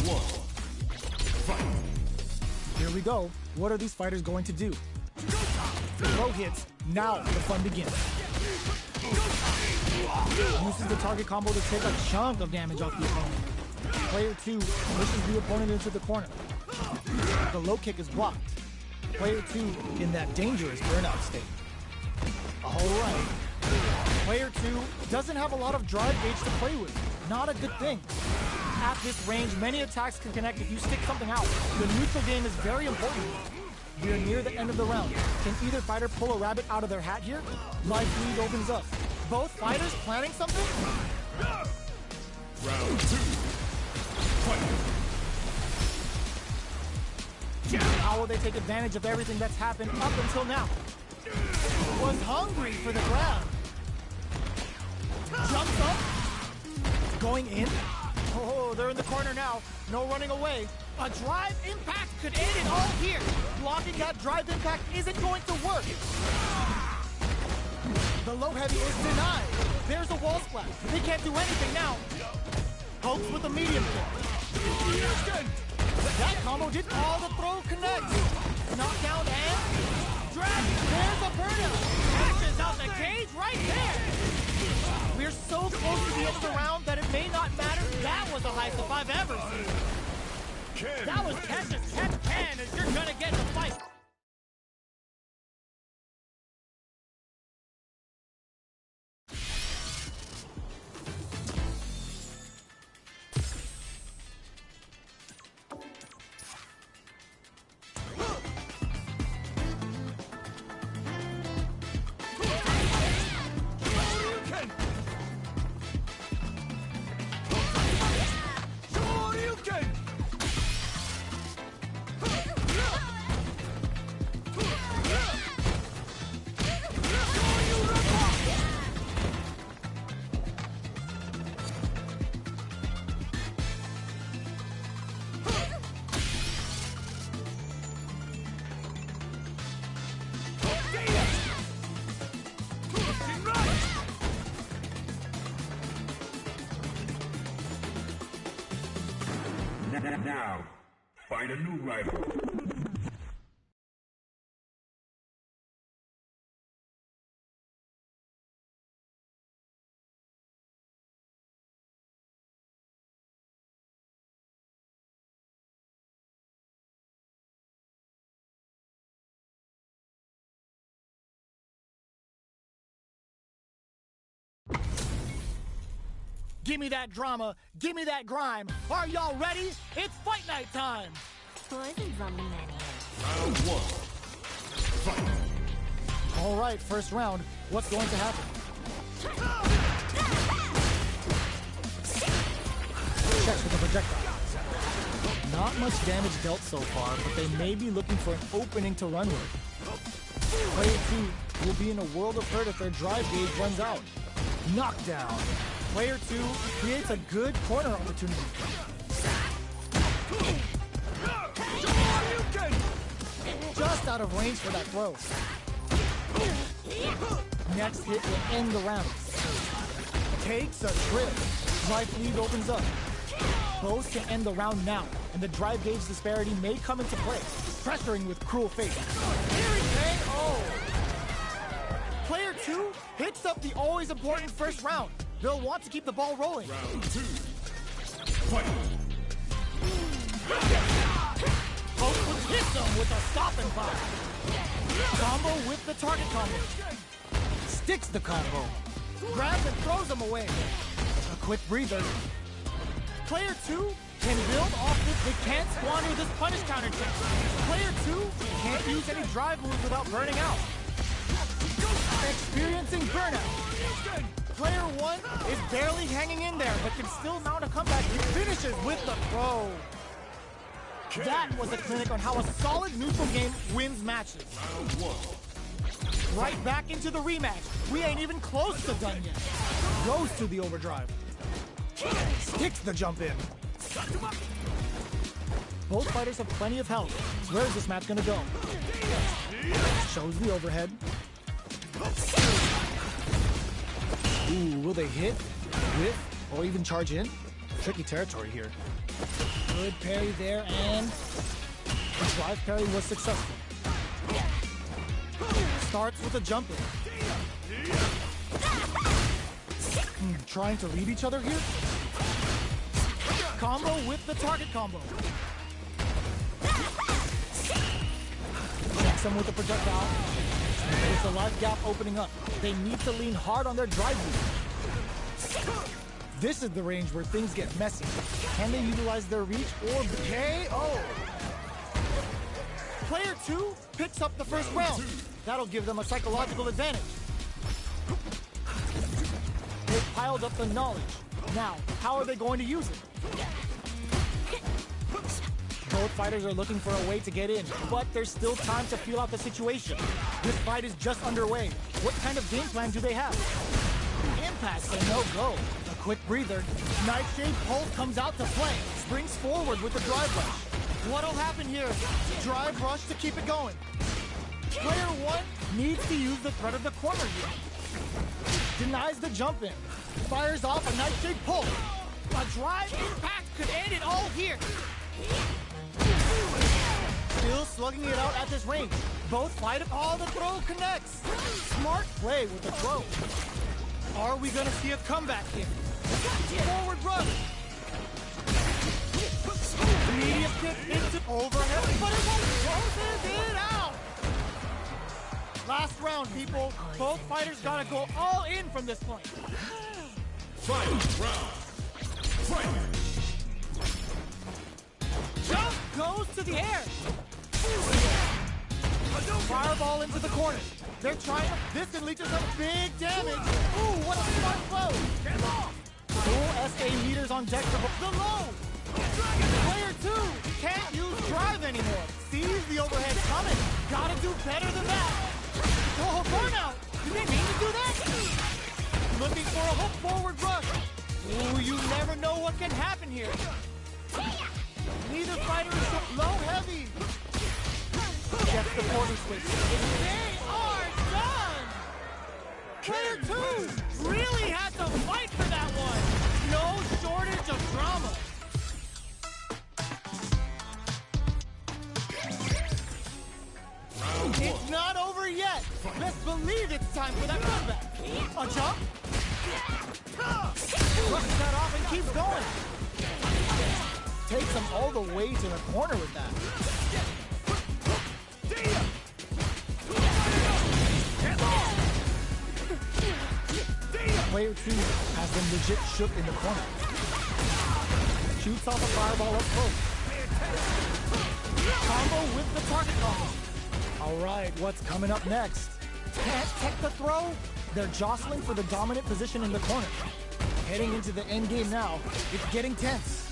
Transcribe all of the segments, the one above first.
one. Fight. Here we go. What are these fighters going to do? Throw hits. Now the fun begins. Uses the target combo to take a chunk of damage off the opponent. Player 2 pushes the opponent into the corner. The low kick is blocked. Player 2 in that dangerous burnout state. Alright. Player 2 doesn't have a lot of drive gauge to play with. Not a good thing. At this range, many attacks can connect if you stick something out. The neutral game is very important. We are near the end of the round. Can either fighter pull a rabbit out of their hat here? Life lead opens up. Both fighters planning something? Round 2. Fight. How will they take advantage of everything that's happened up until now? Was hungry for the grab. Jumps up. Going in. Oh, they're in the corner now. No running away. A drive impact could end it all here. Blocking that drive impact isn't going to work. The low heavy is denied. There's a wall splash. They can't do anything now. Pokes with a medium kick. That combo did all the throw connects. Knockdown and drag. There's a burnout. Crashes out the cage right there. We're so close to the end of the round that it may not matter. That was the highest if I've ever seen. That was Kesh's 10th can, and you're gonna get in the fight. Now, find a new rival. Give me that drama. Give me that grime. Are y'all ready? It's fight night time. Poison's on the menu. Round 1. Fight. All right, first round. What's going to happen? Checks with the projectile. Not much damage dealt so far, but they may be looking for an opening to run with. Player 2 will be in a world of hurt if their drive gauge runs out. Knockdown. Player 2 creates a good corner opportunity. Just out of range for that throw. Next hit will end the round. Takes a trip. Drive lead opens up. Both can end the round now, and the drive gauge disparity may come into play, pressuring with cruel fate. Oh! Player 2 hits up the always important first round. They'll want to keep the ball rolling. Round 2. Fight. Both would hit them with a stop and pop. Combo with the target combo. Sticks the combo. Grabs and throws them away. A quick breather. Player 2 can build off this. They can't squander this punish counter trick. Player 2 can't use any drive moves without burning out. Experiencing burnout. Player 1 is barely hanging in there, but can still mount a comeback. He finishes with the throw. That was a clinic on how a solid neutral game wins matches. Round 1. Right back into the rematch. We ain't even close to done yet. Goes to the overdrive. Sticks the jump in. Both fighters have plenty of health. Where is this match gonna go? Shows the overhead. Ooh, will they hit, whiff, or even charge in? Tricky territory here. Good parry there, and the drive parry was successful. Starts with a jump in. Trying to read each other here. Combo with the target combo. Checks him with the projectile. It's a life gap opening up. They need to lean hard on their drive move. This is the range where things get messy. Can they utilize their reach or KO? Player 2 picks up the first round. That'll give them a psychological advantage. They've piled up the knowledge. Now, how are they going to use it? Both fighters are looking for a way to get in, but there's still time to feel out the situation. This fight is just underway. What kind of game plan do they have? Impact's a no-go. A quick breather. Nightshade Pulse comes out to play. Springs forward with the drive rush. What'll happen here? Drive rush to keep it going. Player 1 needs to use the threat of the corner here. Denies the jump in. Fires off a Nightshade Pulse. A drive impact could end it all here. Still slugging it out at this range. Both fight it. Oh, the throw connects. Smart play with the throw. Are we gonna see a comeback here? Forward run. Immediate kick into overhead, but it won't close it out. Last round, people. Both fighters gotta go all in from this point. Final round. Fight! Jump goes to the air. Fireball into the corner. They're trying to... This can lead to some big damage. Ooh, what a smart blow. Get off. Full SA meters on deck for the low. Player 2 can't use drive anymore. Sees the overhead coming. Gotta do better than that. Oh, burnout. Did they mean to do that? Looking for a hook forward rush. Ooh, you never know what can happen here. Neither fighter is so low heavy. Gets the corner switch. They are done! Player 2 really had to fight for that one. No shortage of drama. It's not over yet. Best believe it's time for that comeback. A jump. Brushes that off and keeps going. Takes him all the way to the corner with that. Player 2 has been legit shook in the corner. Shoots off a fireball up close. Combo with the target combo. All right, what's coming up next? Can't tech the throw? They're jostling for the dominant position in the corner. Heading into the end game now, it's getting tense.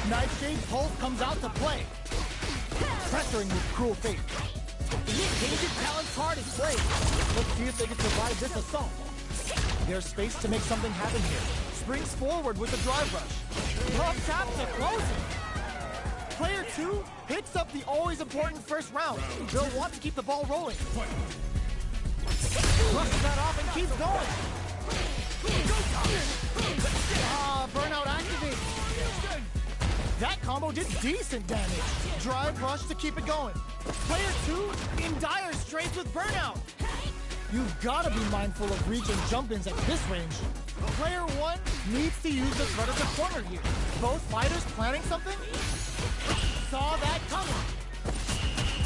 Nightshade Pulse comes out to play. Pressuring with cruel fate. The engaged talent card is played. Let's see if they can survive this assault. There's space to make something happen here. Springs forward with the drive rush. Love tap to close it. Player 2 hits up the always important first round. They'll want to keep the ball rolling. Brushes that off and keeps going. Burnout activates. That combo did decent damage. Drive rush to keep it going. Player 2 in dire straits with burnout. You've got to be mindful of reach and jump-ins at this range. Player 1 needs to use the threat of the corner here. Both fighters planning something? Saw that coming.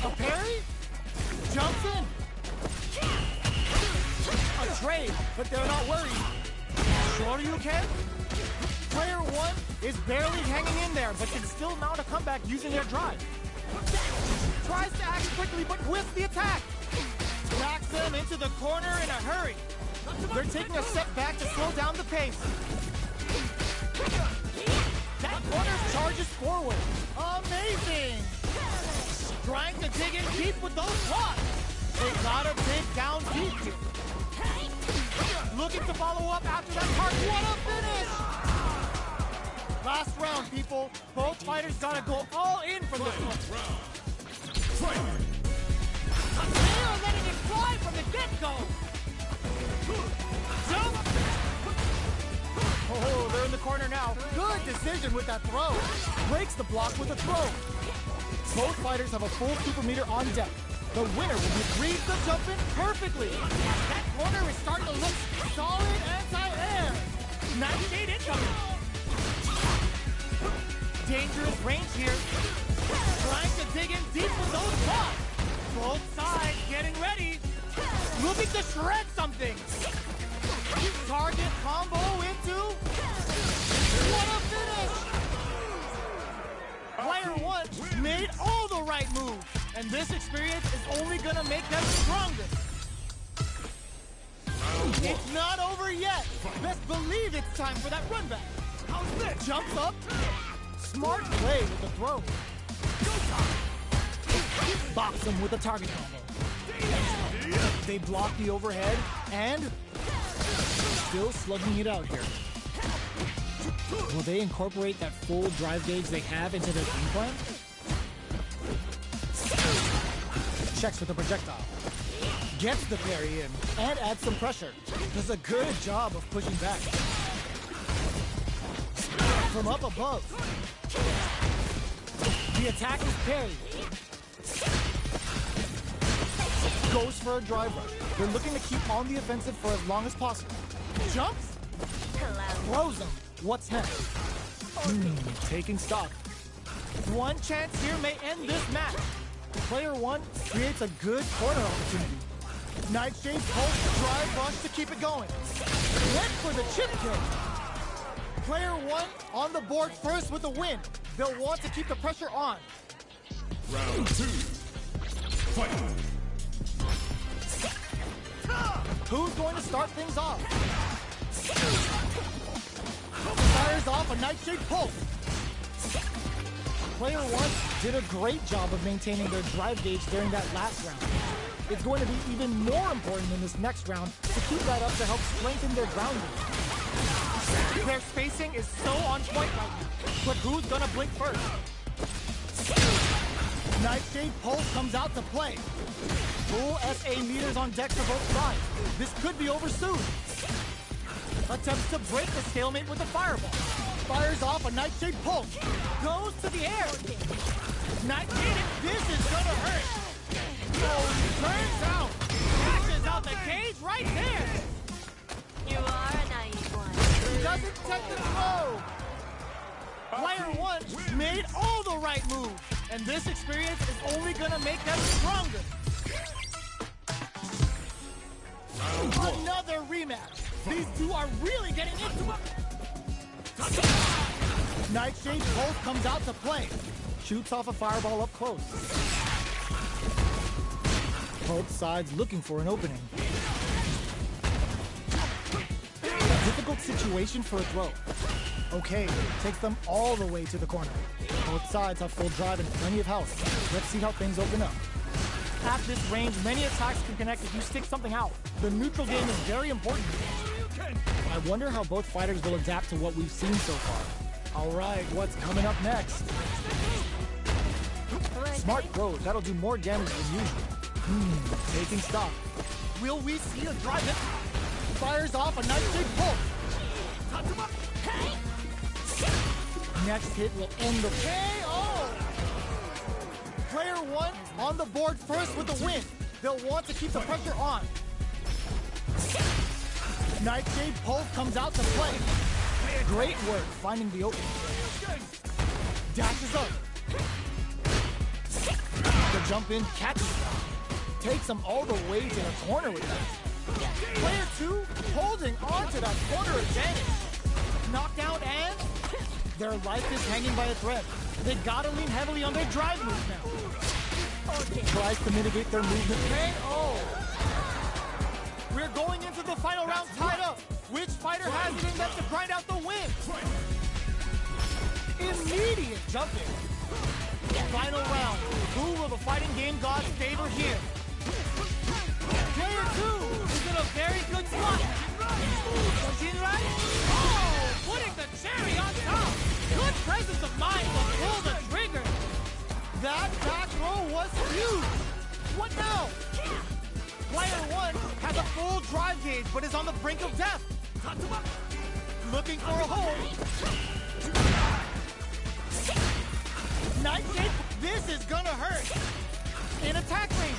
A parry? Jumps in. A trade, but they're not worried. Sure you can? Player 1 is barely hanging in there, but can still mount a comeback using their drive. Tries to act quickly, but whiffs the attack. Backs them into the corner in a hurry. They're taking a step back to slow down the pace. That corner charges forward. Amazing! Trying to dig in deep with those blocks. They gotta dig down deep here. Looking to follow up after that part. What a finish! Last round, people. Both fighters gotta go all in from this one. They are letting it fly from the get-go. Jump! Oh, they're in the corner now. Good decision with that throw. Breaks the block with a throw. Both fighters have a full super meter on deck. The winner will be reads the jump in perfectly. That corner is starting to look solid anti-air. Nightshade incoming. Dangerous range here. Trying to dig in deep with those shots. Both sides getting ready. Looking to shred something. Target combo into... What a finish! Player one made all the right moves, and this experience is only gonna make them stronger. It's not over yet. Best believe it's time for that run back. How's this? Jumps up. Smart play with the throw. Box him with a target combo. They block the overhead and still slugging it out here. Will they incorporate that full drive gauge they have into their game plan? Checks with the projectile. Gets the parry in and adds some pressure. Does a good job of pushing back. From up above. The attack is parried. Goes for a drive rush. They're looking to keep on the offensive for as long as possible. Jumps. Throws him. What's next? Taking stock. One chance here may end this match. Player one creates a good corner opportunity. Nightshade pulls drive rush to keep it going. Went for the chip kick. Player one on the board first with a win. They'll want to keep the pressure on. Round two. Fight. Who's going to start things off? Fires off a Nightshade pulse. Player one did a great job of maintaining their drive gauge during that last round. It's going to be even more important in this next round to keep that up to help strengthen their grounding. Their spacing is so on point right now, but who's gonna blink first? Nightshade pulse comes out to play. Full SA meters on deck for both sides. This could be over soon. Attempts to break the stalemate with the fireball. Fires off a Nightshade pulse. Goes to the air. Nightshade, this is gonna hurt. Turns out. Catches out the cage right there. You are a naive one. Doesn't take the throw. Player one made all the right moves, and this experience is only gonna make them stronger. Another rematch. These two are really getting into it. Nightshade pulse comes out to play. Shoots off a fireball up close. Both sides looking for an opening. A difficult situation for a throw. Okay, takes them all the way to the corner. Both sides have full drive and plenty of health. Let's see how things open up. At this range, many attacks can connect if you stick something out. The neutral game is very important. I wonder how both fighters will adapt to what we've seen so far. All right, what's coming up next? Smart throws, that'll do more damage than usual. Taking stock. Will we see a drive hit? Fires off a Nightshade pulse. Next hit will end the KO. Player one on the board first with the win. They'll want to keep the pressure on. Nightshade pulse comes out to play. Great work finding the opening. Dashes up. The jump in catches them. Takes them all the way to the corner with that. Player two holding on to that corner advantage. Knockdown and their life is hanging by a thread. They gotta lean heavily on their drive move now. Tries to mitigate their movement. KO. We're going into the final round tied up. Which fighter has it in them to grind out the win? Immediate jumping. Final round. Who will the fighting game gods favor here? Player two is in a very good spot. Oh, putting the cherry on top. Good presence of mind to pull the trigger. That back row was huge. What now? Player one has a full drive gauge, but is on the brink of death. looking for a hole. Nightshade, this is gonna hurt. In attack range.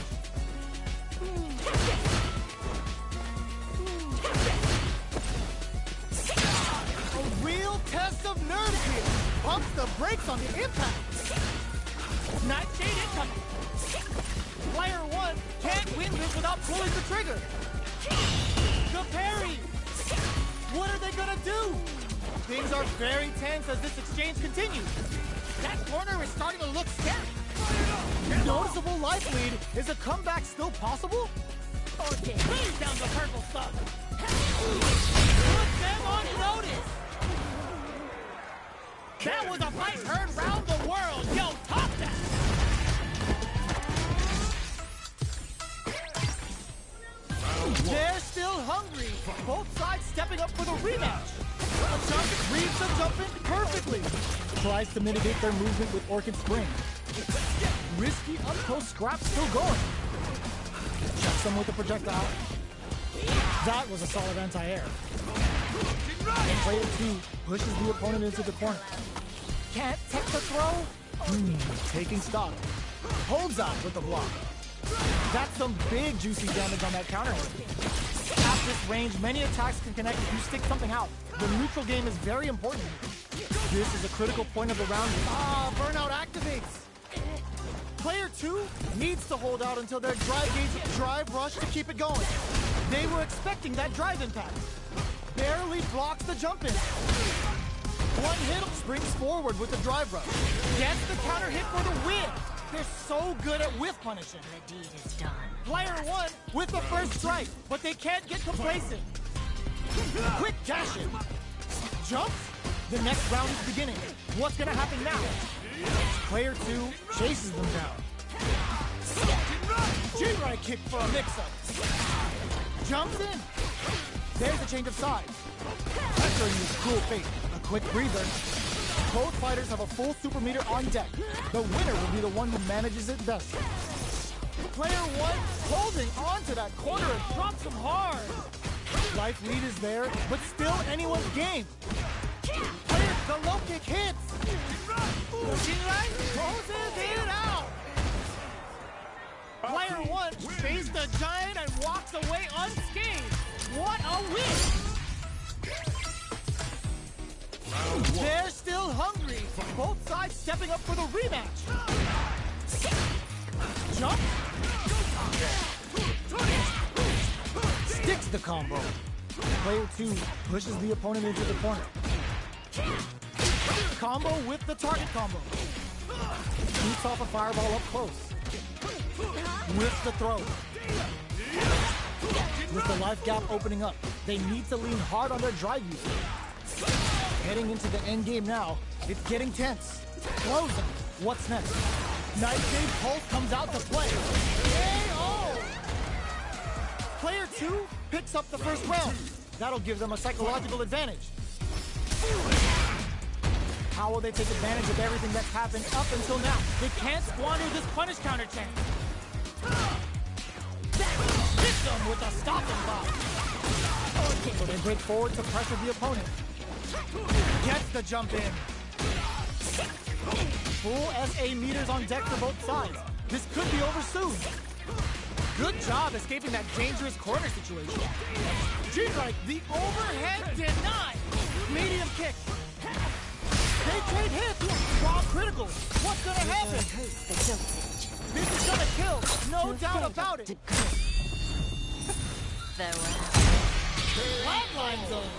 A real test of nerves here. Bumps the brakes on the impact. Nightshade incoming. Player 1 can't win this without pulling the trigger. The parry. What are they gonna do? Things are very tense as this exchange continues. That corner is starting to look scary. Noticeable life lead. Is a comeback still possible? Okay, raise down the purple stuff. Put them on notice. That was a fight heard round the world. Yo, top that. They're still hungry. Both sides stepping up for the rematch. A jump reads the jump in perfectly. Tries to mitigate their movement with Orchid Spring. Risky up-close scrap still going. Checks them with the projectile. That was a solid anti-air. And player 2 pushes the opponent into the corner. Can't take the throw? Taking stock. Holds out with the block. That's some big juicy damage on that counter. At this range, many attacks can connect if you stick something out. The neutral game is very important. This is a critical point of the round. Burnout activates. Player 2 needs to hold out until their drive rush to keep it going. They were expecting that drive impact. Barely blocks the jump in. One hit springs forward with the drive rush. Gets the counter hit for the win. They're so good at whiff punishing. The deed is done. Player 1 with the first strike, but they can't get complacent. Quick dash in. Jumps. The next round is beginning. What's gonna happen now? Player 2 chases them down. G-right kick for a mix-up. Jumps in. There's a change of sides. Pressure use cruel fate. A quick breather. Both fighters have a full super meter on deck. The winner will be the one who manages it best. Player 1 holding on to that corner and drops him hard. Life lead is there, but still anyone's game. The low kick hits. Shinrai closes it out. Player 1 faced the giant and walks away unscathed. What a win! They're still hungry. Both sides stepping up for the rematch. Jump. Sticks the combo. Player 2 pushes the opponent into the corner. Combo with the target combo. Shoots off a fireball up close. With the throw. With the life gap opening up, they need to lean hard on their drive usage. Heading into the end game now, it's getting tense. Closing. What's next? Nightshade Pulse comes out to play. KO! Player 2 picks up the first round. That'll give them a psychological advantage. How will they take advantage of everything that's happened up until now? They can't squander this punish counter chance. Hit them with a stopping block. So they break forward to pressure the opponent. Gets the jump in. Full SA meters on deck for both sides. This could be over soon. Good job escaping that dangerous corner situation. G-Strike, the overhead denied. Medium kick. They trade hits. Raw critical. What's gonna happen? This is gonna kill. No doubt about it. Farewell. Flatline zone.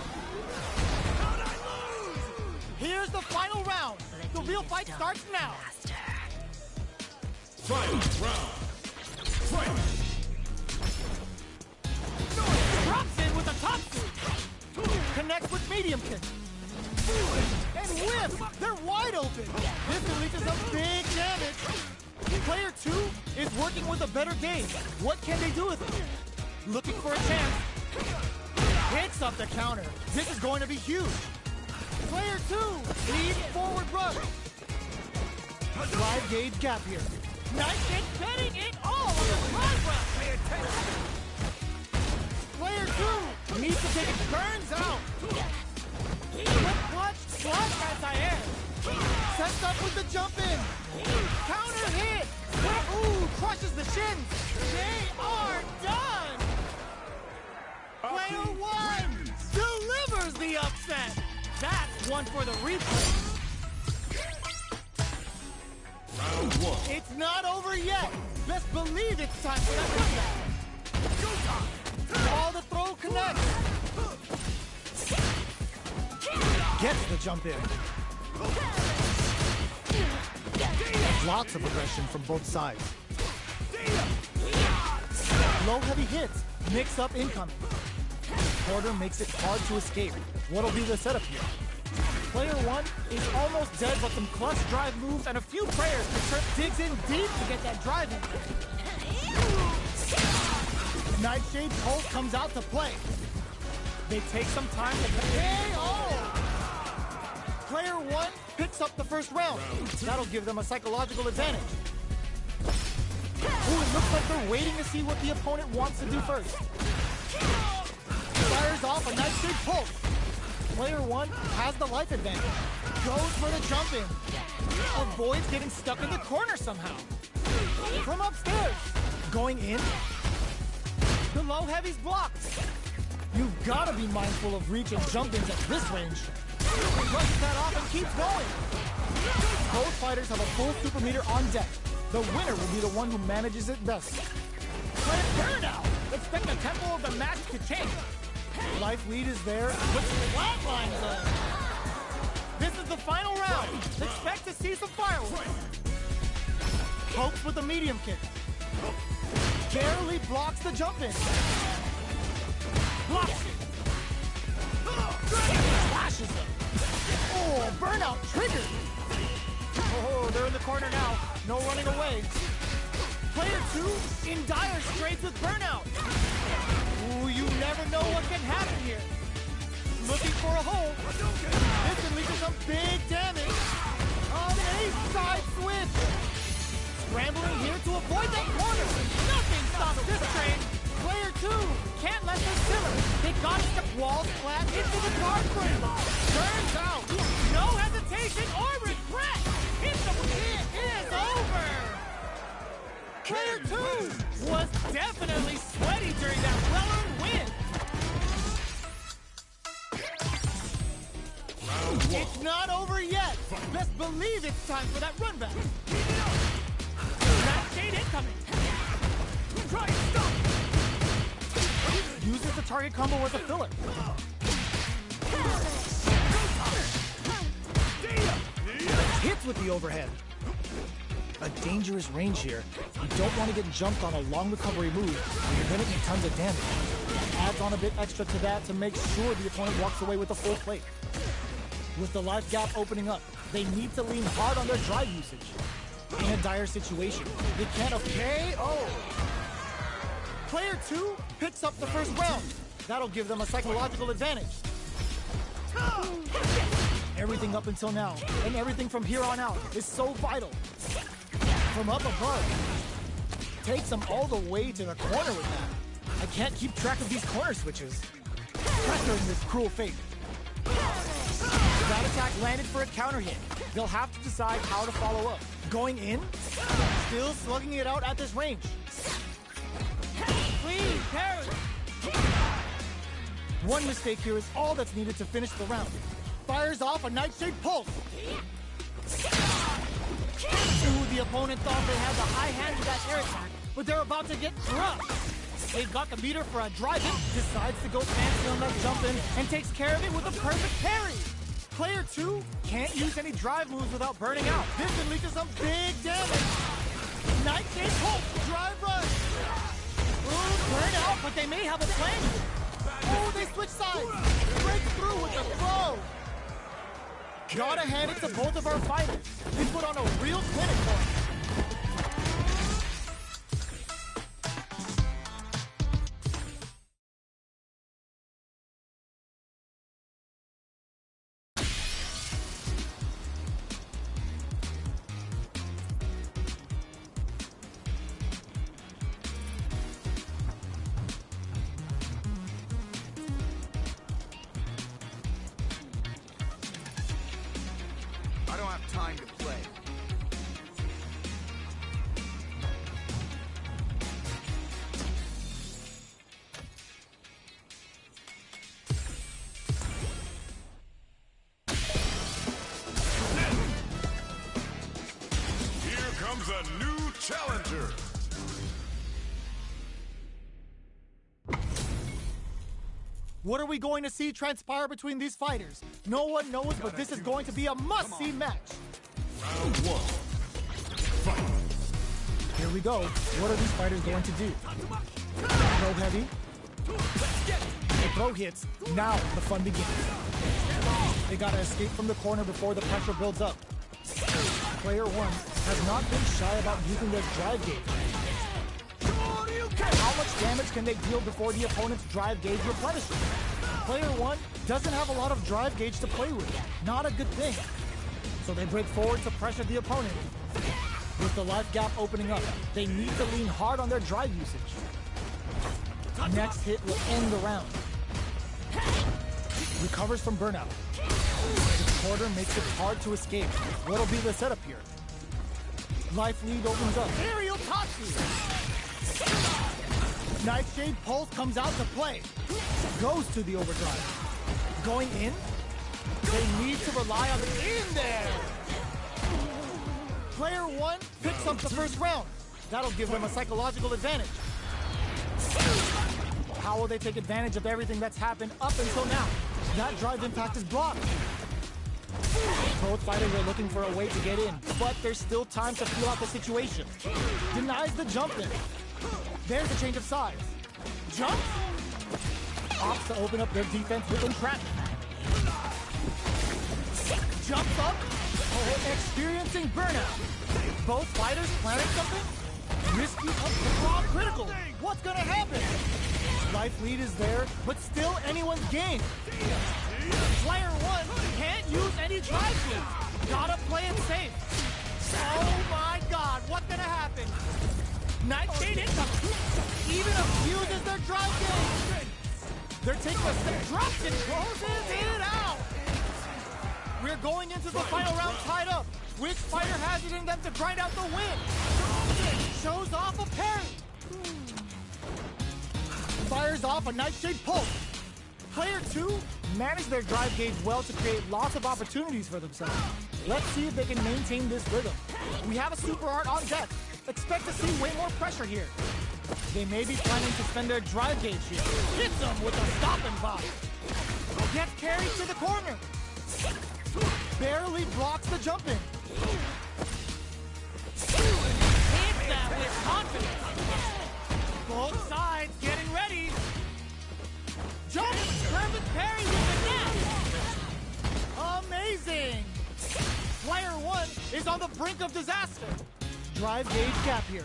Here's the final round. The real fight starts now. Final round. Fight. Drops in with a top sweep. Connects with medium kick. And whip! They're wide open! This releases some big damage! Player 2 is working with a better game. What can they do with it? Looking for a chance. Hits up the counter. This is going to be huge. Player 2 leads forward rush. Drive gauge gap here. Nightshade betting it all on the drive rush. Player 2 needs to take it. Burns out. Clutch anti-air. Sets up with the jump in. Counter hit. Ooh, crushes the shins. They are done. Player one delivers the upset. That's one for the replay. Round one. It's not over yet. Best believe it's time for that comeback. All the throw connects. Gets the jump in. Lots of aggression from both sides. Low heavy hits. Mix up incoming. Quarter makes it hard to escape. What'll be the setup here? Player one is almost dead, but some clutch drive moves and a few prayers to trip digs in deep to get that drive in. Nightshade Pulse comes out to play. They take some time to KO. Player one picks up the first round. That'll give them a psychological advantage. Ooh, it looks like they're waiting to see what the opponent wants to do first. Fires off a Nightshade Pulse. Player one has the life advantage. Goes for the jump in. Avoids getting stuck in the corner somehow. From upstairs. Going in. The low heavy's blocked. You've got to be mindful of reach and jump ins at this range. Brushes that off and keeps going. Both fighters have a full super meter on deck. The winner will be the one who manages it best. Player burnout. Expect the tempo of the match to change. Life lead is there, but flatlines are. This is the final round. Expect to see some fireworks. Pokes with a medium kick. Barely blocks the jump in. Blocks it. Flashes them. Oh, burnout triggered. Oh, they're in the corner now. No running away. Player two in dire straits with burnout. Ooh, you never know what can happen here. Looking for a hole. This can lead to some big damage. A side switch. Scrambling here to avoid that corner. Nothing stops this train. Player two can't let this killer. They gotta step walls flat into the guard frame. Turns out, no hesitation or regret. It is over. Player two was definitely sweaty during that well-earned win. Round one. It's not over yet. Best believe it's time for that run back. Nightshade incoming. Try and stop. Uses the target combo as a filler. Hits with the overhead. A dangerous range here. You don't want to get jumped on a long recovery move, or you're going to eat tons of damage. Adds on a bit extra to that to make sure the opponent walks away with a full plate. With the life gap opening up, they need to lean hard on their drive usage. In a dire situation, they can't KO. Player two picks up the first round. That'll give them a psychological advantage. Everything up until now, and everything from here on out, is so vital. From up above, takes them all the way to the corner with that. I can't keep track of these corner switches. Pressuring this cruel fate. That attack landed for a counter hit. They'll have to decide how to follow up. Going in, still slugging it out at this range. Please, parry! One mistake here is all that's needed to finish the round. Fires off a Nightshade Pulse. Ooh, the opponent thought they had the high hand with that air attack, but they're about to get crushed. They've got the meter for a drive-in, decides to go fancy on that jump-in, and takes care of it with a perfect parry. Player two can't use any drive moves without burning out. This can lead to some big damage. Nightshade Pulse, drive rush. Ooh, burn out, but they may have a plan. Oh, they switch sides. Break through with the throw. Gotta hand it to both of our fighters. They put on a real clinic for us. have time to play. Here comes a new challenger. What are we going to see transpire between these fighters? No one knows, but this is going to be a must-see match. Round one. Fight. Here we go. What are these fighters going to do? Throw heavy. The throw hits. Now the fun begins. They gotta escape from the corner before the pressure builds up. Player one has not been shy about using their drive gauge. How much damage can they deal before the opponent's drive gauge replenishes? Player one doesn't have a lot of drive gauge to play with. Not a good thing. So they break forward to pressure the opponent. With the life gap opening up, they need to lean hard on their drive usage. Next hit will end the round. Recovers from burnout. The quarter makes it hard to escape. What'll be the setup here? Life lead opens up. Aerial Tatsu! Nightshade Pulse comes out to play. Goes to the overdrive. Going in? They need to rely on the in there! Player one picks up the first round. That'll give them a psychological advantage. How will they take advantage of everything that's happened up until now? That drive impact is blocked. Both fighters are looking for a way to get in, but there's still time to feel out the situation. Denies the jump in. There's a change of size. Jump! Opts to open up their defense with entrapment. Jumps up, experiencing burnout. Both fighters planning something? Risky up the raw critical. What's gonna happen? Life lead is there, but still anyone's game. Player one can't use any drive moves. Gotta play it safe. Oh my god, what's gonna happen? Nightshade incoming. Even abuses their drive game. They're taking a step, drops and closes it out. We're going into the final round tied up. Which fighter has it in them to grind out the win? Shows off a parry. Fires off a Nightshade Pulse. Player two managed their drive gauge well to create lots of opportunities for themselves. Let's see if they can maintain this rhythm. We have a super art on deck. Expect to see way more pressure here. They may be planning to spend their drive gauge here. Hits them with a stopping block. Gets carried to the corner. Barely blocks the jump in. Hits that with confidence. Both sides getting ready. Jump! Perfect parry with the net! Amazing! Player one is on the brink of disaster. Drive gauge gap here.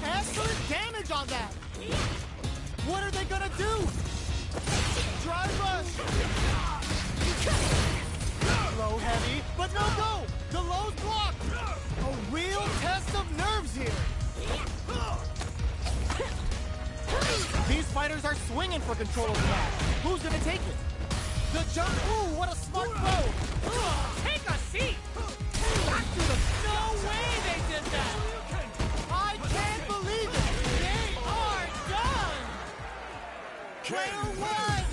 Excellent damage on that! What are they gonna do? Drive rush! Low heavy, but no go! The low's blocked! A real test of nerves here! These fighters are swinging for control of the match. Who's gonna take it? The jump, ooh, what a smart throw! Take a seat! Back to the, no way they did that! I can't believe it! They are done! Player one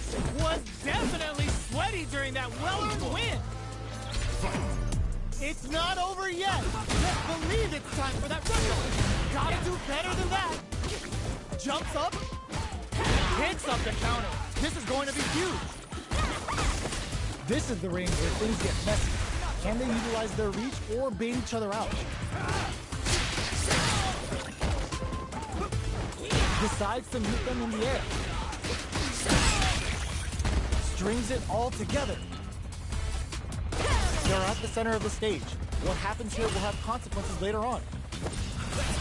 was definitely sweaty during that well-earned win! It's not over yet! Just believe it's time for that run! Gotta do better than that! Jumps up, hits up the counter. This is going to be huge. This is the range where things get messy. Can they utilize their reach or bait each other out? Decides to meet them in the air. Strings it all together. They're at the center of the stage. What happens here will have consequences later on.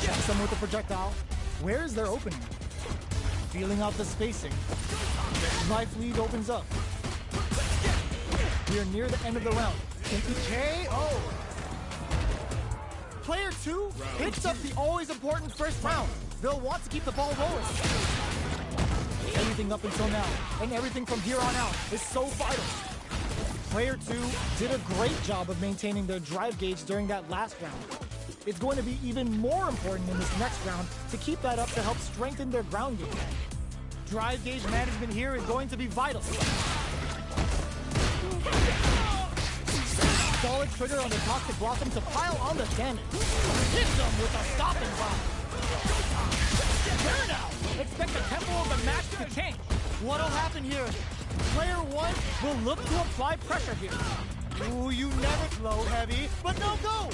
Checks them with a projectile. Where is their opening? Feeling out the spacing. Life lead opens up. We are near the end of the round. KO! Player two hits up the always important first round. They'll want to keep the ball rolling. Everything up until now, and everything from here on out is so vital. Player 2 did a great job of maintaining their drive gauge during that last round. It's going to be even more important in this next round to keep that up to help strengthen their ground game. Drive gauge management here is going to be vital. Solid trigger on the Toxic Blossom to pile on the damage. Hits them with a stopping bomb. Burnout! Expect the tempo of the match to change. What'll happen here? Player 1 will look to apply pressure here. Ooh, you never slow heavy, but no go!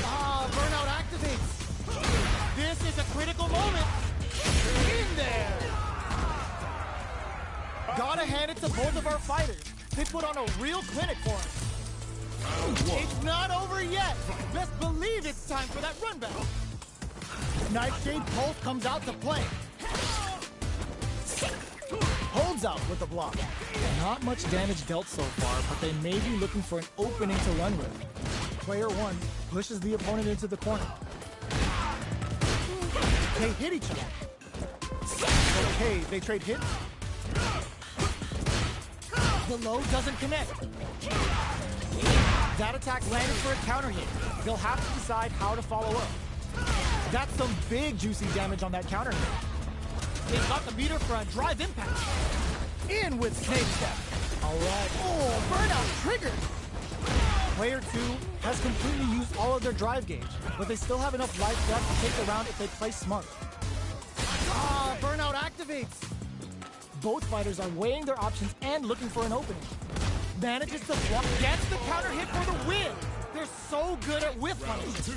Ah, Burnout activates. This is a critical moment. In there! Gotta hand it to both of our fighters. They put on a real clinic for us. It's not over yet. Best believe it's time for that run back. Nightshade Pulse comes out to play. Holds out with the block. Not much damage dealt so far, but they may be looking for an opening to run with. Player 1 pushes the opponent into the corner. They hit each other. Okay, they trade hits. The low doesn't connect. That attack landed for a counter hit. They'll have to decide how to follow up. That's some big juicy damage on that counter hit. They've got the meter for a drive impact. In with Snake Step. All right. Oh, Burnout triggered. Player 2 has completely used all of their drive gauge, but they still have enough life left to take the round if they play smart. Ah, Burnout activates. Both fighters are weighing their options and looking for an opening. Manages to block, gets the counter hit for the win. They're so good at whiff punishing.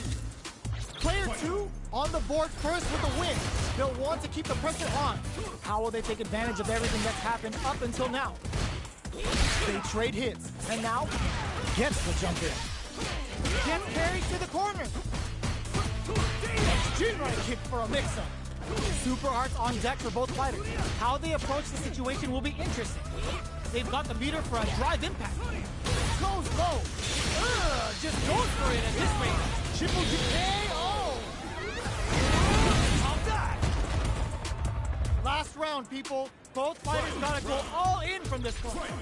Player 2 on the board first with the win. They'll want to keep the pressure on. How will they take advantage of everything that's happened up until now? They trade hits, and now gets the jump in. Gets carried to the corner. Shin-right kick for a mix-up. Super arts on deck for both fighters. How they approach the situation will be interesting. They've got the meter for a drive impact. Goes low. Just goes for it at this rate. Triple KO. I'll die. Last round, people. Both fighters gotta go all in from this point.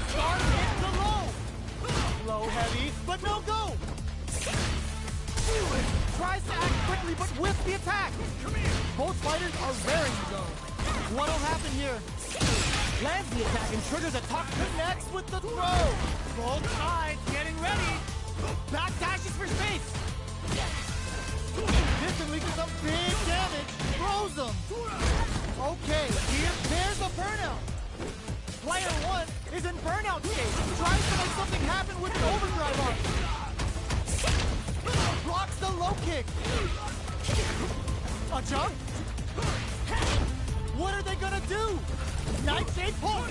Start hit the low. Low heavy, but no go. Tries to act quickly, but whiffs the attack. Both fighters are raring to go. What'll happen here? Lands the attack and triggers a top, connects with the throw. Both sides getting ready. Back dashes for space. This can lead to some big damage. Throws them. Okay, there's a burnout. Player 1 is in burnout state. Tries to make something happen with an overdrive arm. Blocks the low kick. A jump? What are they gonna do? Nightshade Pulse.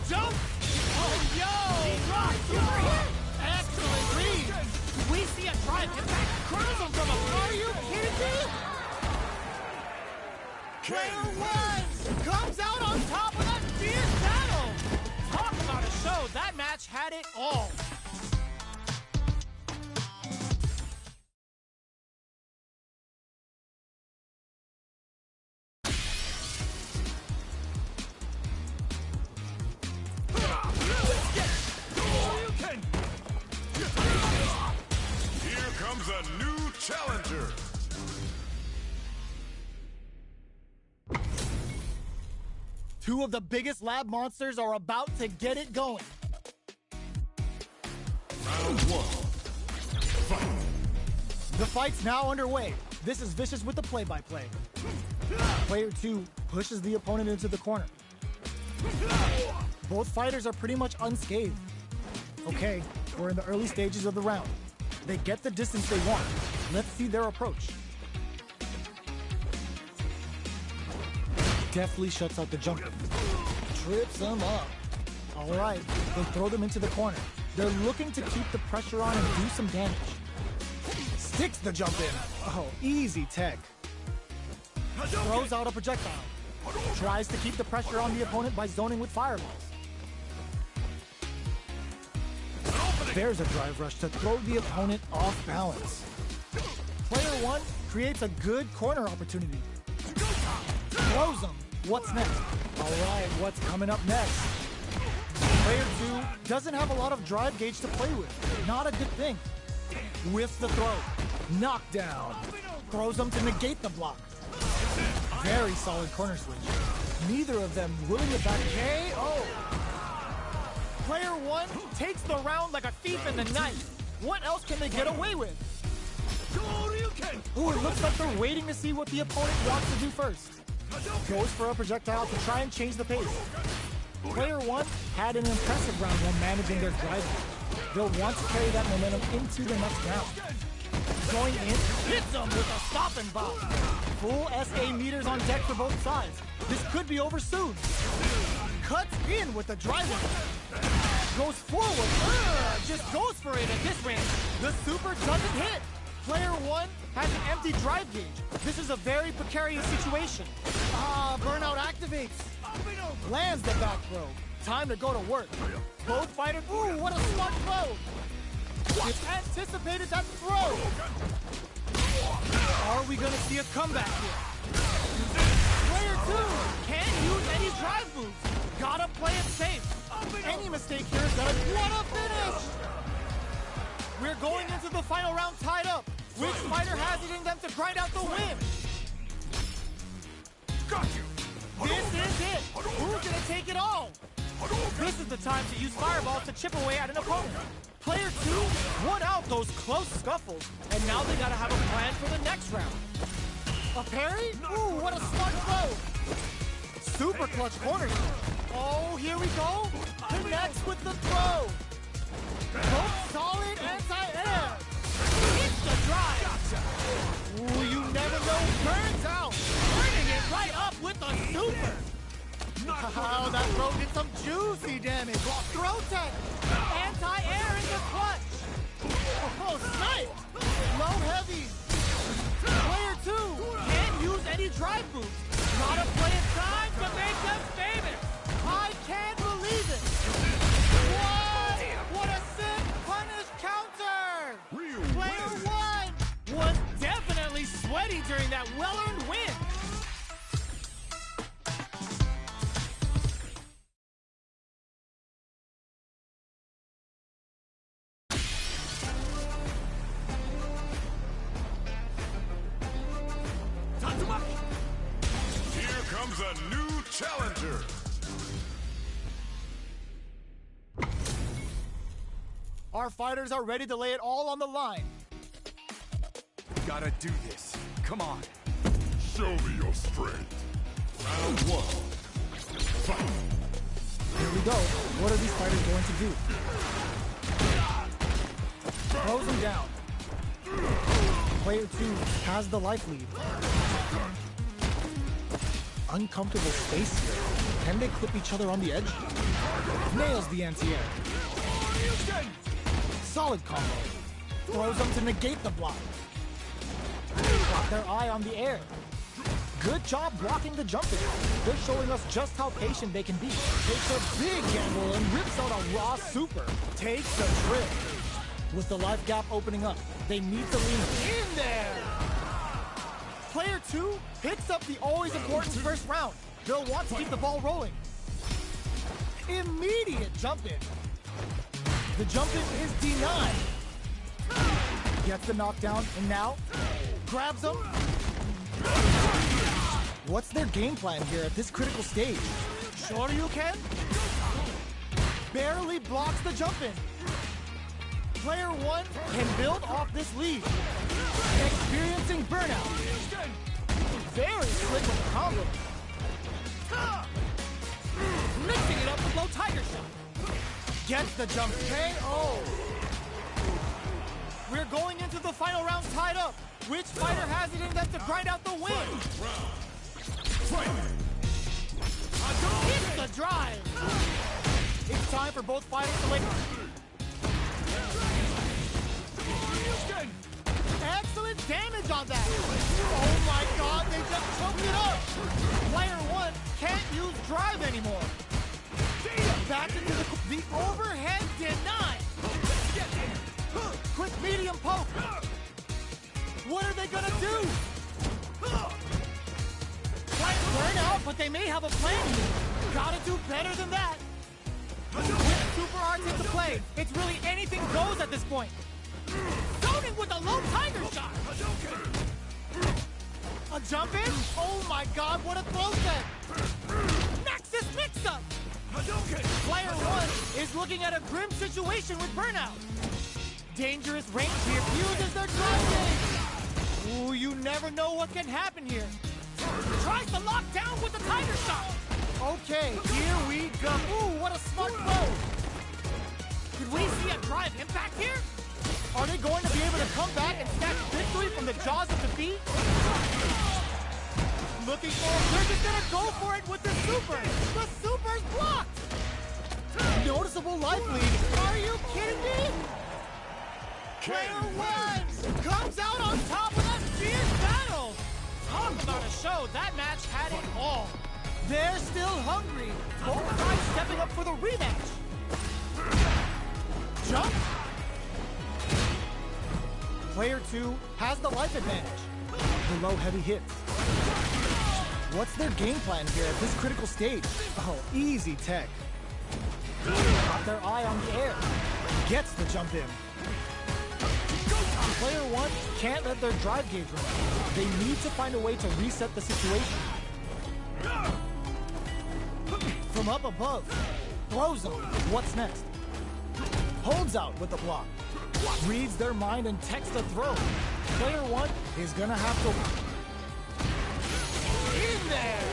Jump! Oh, yo! Rock super hit! Excellent read! We see a drive impact curls him from a... Are you kidding me? Player 1 comes out on top of that fierce battle! Talk about a show. That match had it all. A new challenger. Two of the biggest lab monsters are about to get it going. Round 1. Fight. The fight's now underway. This is Vicious with the play-by-play. Player 2 pushes the opponent into the corner. Both fighters are pretty much unscathed. Okay, we're in the early stages of the round. They get the distance they want. Let's see their approach. Deftly shuts out the jumper. Trips them up. All right, they throw them into the corner. They're looking to keep the pressure on and do some damage. Sticks the jump in. Oh, easy tech. Throws out a projectile. Tries to keep the pressure on the opponent by zoning with fireballs. There's a drive rush to throw the opponent off balance. Player 1 creates a good corner opportunity. Throws them, What's next? All right, what's coming up next? Player 2 doesn't have a lot of drive gauge to play with. Not a good thing. Whiffs the throw. Knockdown. Throws them to negate the block. Very solid corner switch. Neither of them willing to back KO. Player 1 takes the round like a thief in the night. What else can they get away with? Ooh, it looks like they're waiting to see what the opponent wants to do first. Goes for a projectile to try and change the pace. Player 1 had an impressive round while managing their driving. They'll want to carry that momentum into the next round. Going in, hits them with a stop and bop. Full SA meters on deck for both sides. This could be over soon. Cuts in with the driving. Goes forward. Just goes for it at this range. The super doesn't hit. Player 1 has an empty drive gauge. This is a very precarious situation. Burnout activates. Lands the back throw. Time to go to work. Both fighters. Ooh, what a smart throw. It's anticipated that throw. Are we going to see a comeback here? Player 2 can't use any drive moves. Gotta play it safe. Any mistake here is gonna. What a finish! We're going into the final round tied up. Which fighter has it in them to grind out the win? Got you. This is it. Who's gonna take it all? This is the time to use fireballs to chip away at an opponent. Player 2 won out those close scuffles, and now they gotta have a plan for the next round. A parry? Ooh, what a smart throw! Super clutch corners. Oh, here we go. Connects with the throw. Both solid anti-air. Hits the drive. Ooh, you never know. Turns out. Turning it right up with a super. Wow, that throw did some juicy damage. Throw tech. Anti-air in the clutch. Oh, snipe. Low heavy. Player 2 can't use any drive moves. Gotta play it time to make them famous. I can't believe it. What? What a sick punish counter. Player 1 was definitely sweaty during that well-earned win. Here comes a new challenger. Our fighters are ready to lay it all on the line. Gotta do this. Come on. Show me your strength. Round 1. Fight. Here we go. What are these fighters going to do? Throws him down. Player 2 has the life lead. Uncomfortable space here. Can they clip each other on the edge? Nails the anti-air. Solid combo. Throws them to negate the block. Got their eye on the air. Good job blocking the jumping. They're showing us just how patient they can be. Takes a big gamble and rips out a raw super. Takes a trip. With the life gap opening up, they need to lean in there. Player 2 picks up the always important first round. They'll want to keep the ball rolling. Immediate jump in. The jump in is denied. Gets the knockdown, and now grabs him. What's their game plan here at this critical stage? Shoryuken? Barely blocks the jump in. Player 1 can build off this lead. Experiencing burnout. Very slick with the combo. Mixing it up with low tiger shot. Gets the jump KO. We're going into the final round tied up. Which fighter has it in them to grind out the win? Hits the drive. It's time for both fighters to win. Excellent damage on that. Oh my god, they just choked it up. Player 1 can't use drive anymore. Back into the overhead denied. Quick medium poke. What are they gonna do? Burnout but they may have a plan here. Gotta do better than that. With super arts into play, it's really anything goes at this point. Zoning with a low tiger shot. A jump in? Oh my god, what a throw set! Nexus mix-up! Player 1 is looking at a grim situation with burnout. Dangerous range here fuses their drive game. Ooh, you never know what can happen here. Tries to lock down with the tiger shot. Okay, here we go. Ooh, what a smart throw. Could we see a drive impact here? Are they going to be able to come back and snatch victory from the jaws of defeat? Looking for it. They're just gonna go for it with the super. The super's blocked. Noticeable life lead. Are you kidding me? Player 1 comes out on top of that fierce battle. Talk about a show. That match had it all. They're still hungry. Both sides stepping up for the rematch. Jump. Player 2 has the life advantage. The low heavy hits. What's their game plan here at this critical stage? Oh, easy tech. Got their eye on the air. Gets the jump in. Player 1 can't let their drive gauge run out. They need to find a way to reset the situation. From up above, throws them. What's next? Holds out with the block. Reads their mind and techs the throw. Player 1 is gonna have to... In there!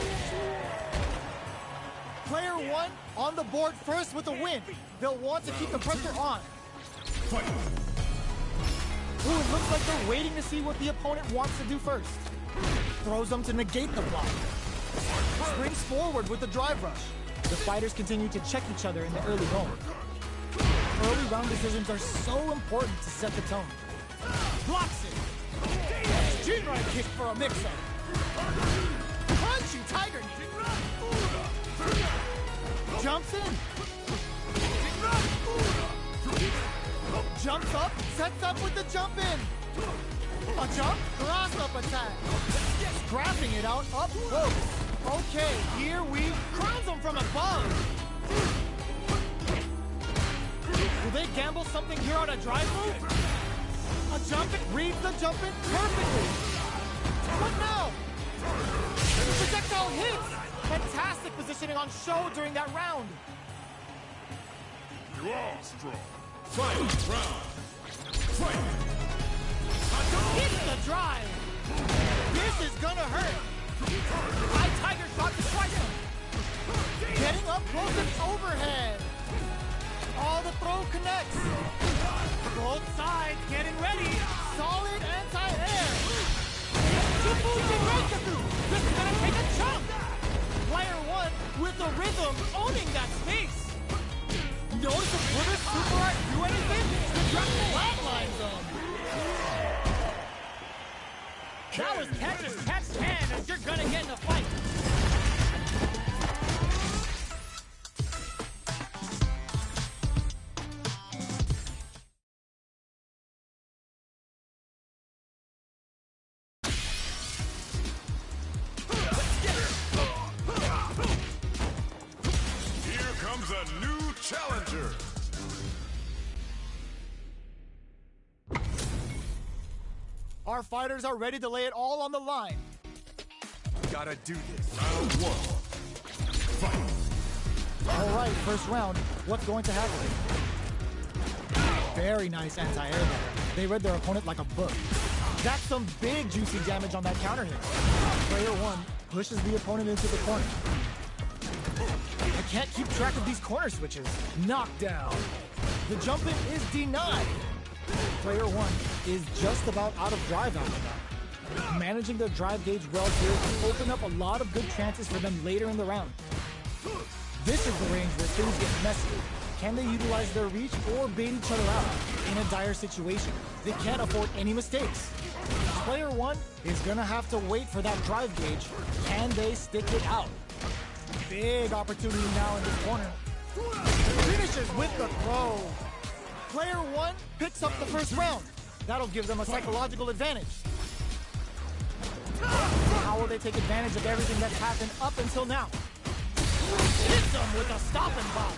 Player 1 on the board first with a win. They'll want to keep the pressure on. Ooh, it looks like they're waiting to see what the opponent wants to do first. Throws them to negate the block. Springs forward with the drive rush. The fighters continue to check each other in the early going. Early round decisions are so important to set the tone. Blocks it. Shin-right kick for a mix-up. Crunchy tiger knee. Jumps in. Jumps up, sets up with the jump in. A jump, cross up attack. Scrapping it out up close. Okay, here we crowns him from above. Will they gamble something here on a drive move? A jump in, reads the jump in perfectly. What now? The projectile hits. Fantastic positioning on show during that round. You are strong. Fight! Round! Fight! Hits the drive. This is gonna hurt. High tiger shot to twice him. Getting up close and overhead. All the throw connects. Both sides getting ready. Solid anti-air. This is gonna take a chunk. Player 1 with the rhythm owning that space. Notice if Wither Super Art do anything? The drop flatlines them. That was catch as catch can as you're gonna get in a fight. Here comes a new challenger. Our fighters are ready to lay it all on the line. Gotta do this. Round 1. Fight! All right, first round. What's going to happen? Very nice anti-air there. They read their opponent like a book. That's some big juicy damage on that counter hit. Player 1 pushes the opponent into the corner. I can't keep track of these corner switches. Knockdown. The jump in is denied. Player 1 is just about out of drive after that. Managing their drive gauge well here can open up a lot of good chances for them later in the round. This is the range where things get messy. Can they utilize their reach or bait each other out? In a dire situation, they can't afford any mistakes. Player 1 is gonna have to wait for that drive gauge. Can they stick it out? Big opportunity now in this corner. Finishes with the throw. Player 1 picks up the first round. That'll give them a psychological advantage. How will they take advantage of everything that's happened up until now? Hits them with a stopping block.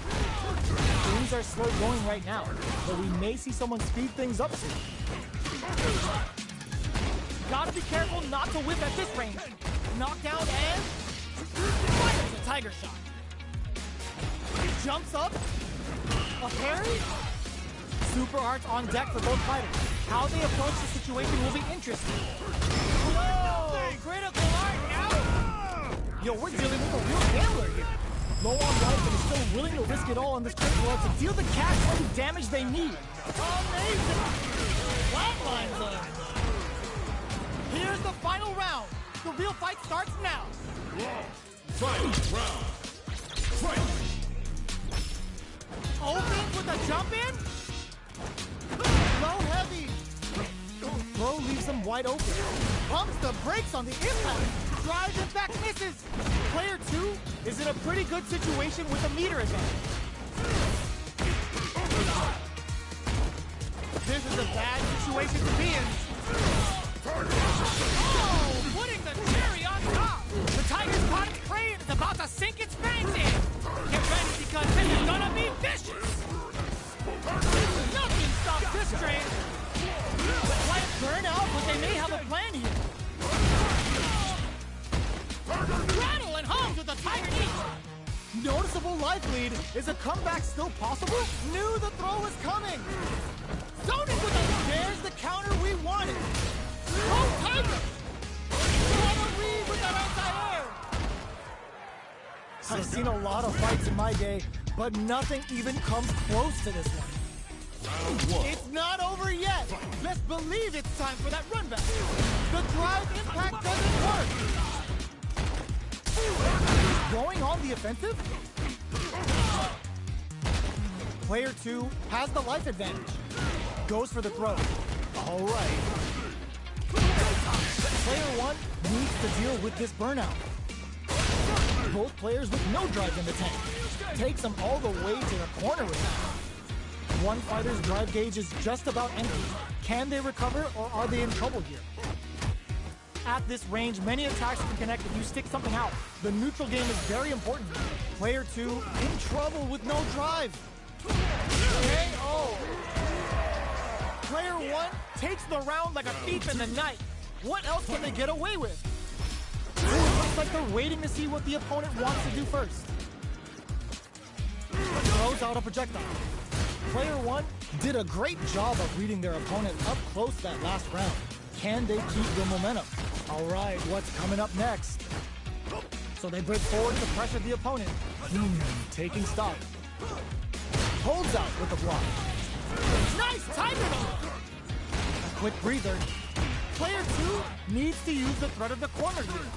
Things are slow going right now, but we may see someone speed things up soon. Gotta be careful not to whip at this range. Knockdown and fires a tiger shot. Jumps up. A parry. Super arts on deck for both fighters. How they approach the situation will be interesting. Whoa! Critical art now! Yo, we're dealing with a real gambler here. Low on life and is still willing to risk it all on this critical art to deal the cash any damage they need. Amazing! Flatlines them. Here's the final round. The real fight starts now. Fight round. Fight. Opens with a jump in. Low heavy. Throw leaves him wide open. Pumps the brakes on the impact. Drives impact misses. Player 2 is in a pretty good situation with a meter advantage. This is a bad situation to be in. Oh, putting the cherry on top. The Tiger's caught its prey and is about to sink its fangs in. Get ready because this is gonna be vicious. Nothing stops this train. Light burn out, but they may have a plan here. Rattle and hums with the Tiger knee. Noticeable life lead. Is a comeback still possible? Knew the throw was coming. Zoning with the... There's the counter we wanted. Oh, Tiger! What a read with that outside air! I've seen a lot of fights in my day, but nothing even comes close to this one. It's not over yet. Let's believe it's time for that run back. The drive impact doesn't work. Going on the offensive? Player 2 has the life advantage. Goes for the throw. All right. Player 1 needs to deal with this burnout. Both players with no drive in the tank. Takes them all the way to the corner with that. One fighter's drive gauge is just about empty. Can they recover or are they in trouble here? At this range, many attacks can connect if you stick something out. The neutral game is very important. Player 2 in trouble with no drive. KO. Player 1 takes the round like a thief in the night. What else can they get away with? It looks like they're waiting to see what the opponent wants to do first. Throws out a projectile. Player 1 did a great job of reading their opponent up close that last round. Can they keep the momentum? All right, what's coming up next? So they break forward to pressure the opponent. Taking stock. Holds out with the block. Nice tiger though! A quick breather. Player 2 needs to use the threat of the corner here.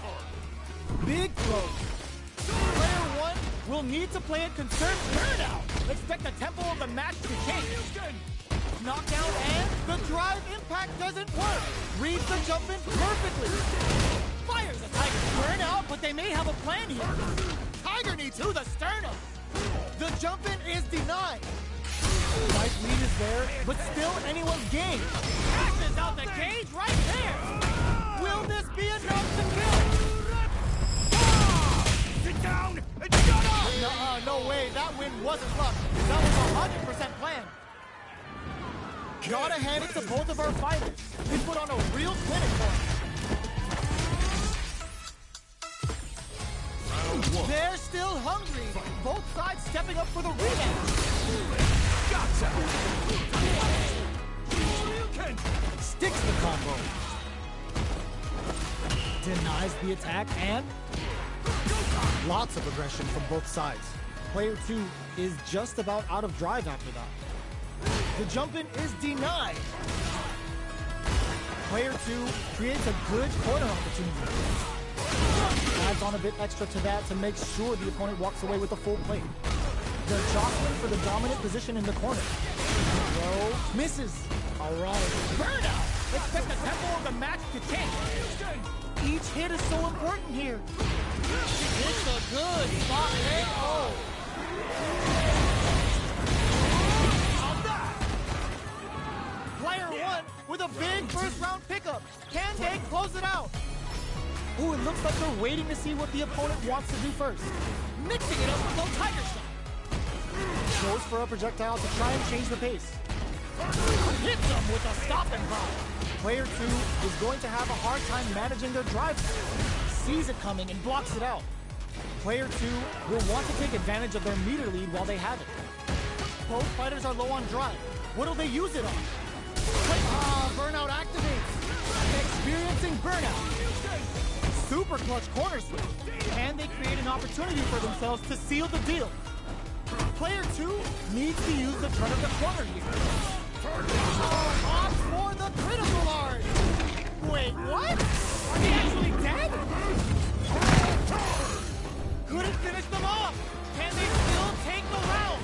Big throw. Player 1 will need to play it conserved burnout. Expect the tempo of the match to change. Knockdown and the drive impact doesn't work. Reads the jump in perfectly. Fires a tiger burnout, but they may have a plan here. Tiger knee to the sternum. The jump in is denied. Life lead is there, but still anyone's game. Crashes out the cage right there. Will this be enough to kill? Sit down and shut up! No way, that win wasn't luck. That was 100% planned. Gotta hand it to both of our fighters. They put on a real clinic for them. They're still hungry. Both sides stepping up for the rematch. Gotcha! Sticks the combo. Denies the attack and lots of aggression from both sides. Player 2 is just about out of drive after that. The jump-in is denied. Player 2 creates a good corner opportunity. Adds on a bit extra to that to make sure the opponent walks away with a full plate. They're jostling for the dominant position in the corner. Throw misses. All right. Burnout! Expect the tempo of the match to change. Each hit is so important here. It's a good spot. KO. Player 1 with a big first round pickup. Can they close it out? Ooh, it looks like they're waiting to see what the opponent wants to do first. Mixing it up with low tiger shot. Goes for a projectile to try and change the pace. Hits him with a stop and drop. Player 2 is going to have a hard time managing their drive. Sees it coming and blocks it out. Player 2 will want to take advantage of their meter lead while they have it. Both fighters are low on drive. What'll they use it on? Burnout activates. Experiencing burnout. Super clutch corner swing. And they create an opportunity for themselves to seal the deal. Player 2 needs to use the turn of the corner here. Opts for the critical art. Wait, what? Are they actually dead? Couldn't finish them off. Can they still take the round?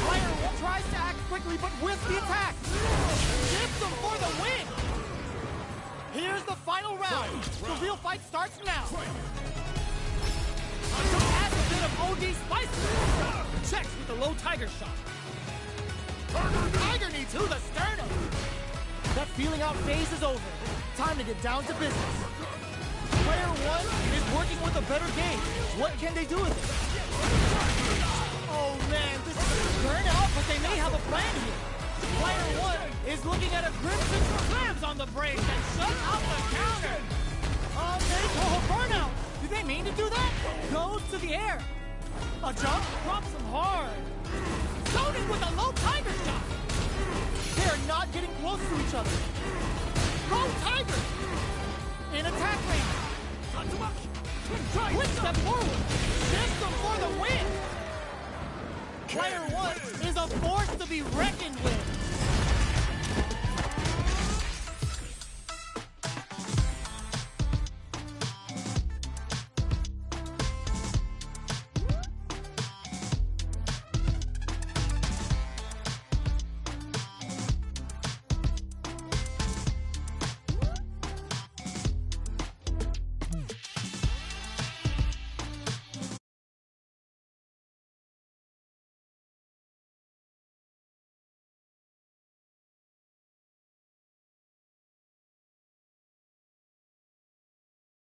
Player 1 tries to act quickly but whiffs the attack. Gives them for the win. Here's the final round. The real fight starts now. Adds a bit of OD spice. Checks with the low tiger shot. Tiger knee to the sternum. That feeling out phase is over. Time to get down to business. Player 1 is working with a better game. What can they do with it? Oh man, this is Burn out, but they may have a plan here. Player 1 is looking at a Crimson slams on the brakes and shuts out the counter. burnout. Did they mean to do that? Goes to the air. A jump? Drops him hard. Sony with a low tiger shot. They are not getting close to each other. Low tiger. In attack range. Quick step forward. System for the win. Player 1 is a force to be reckoned with.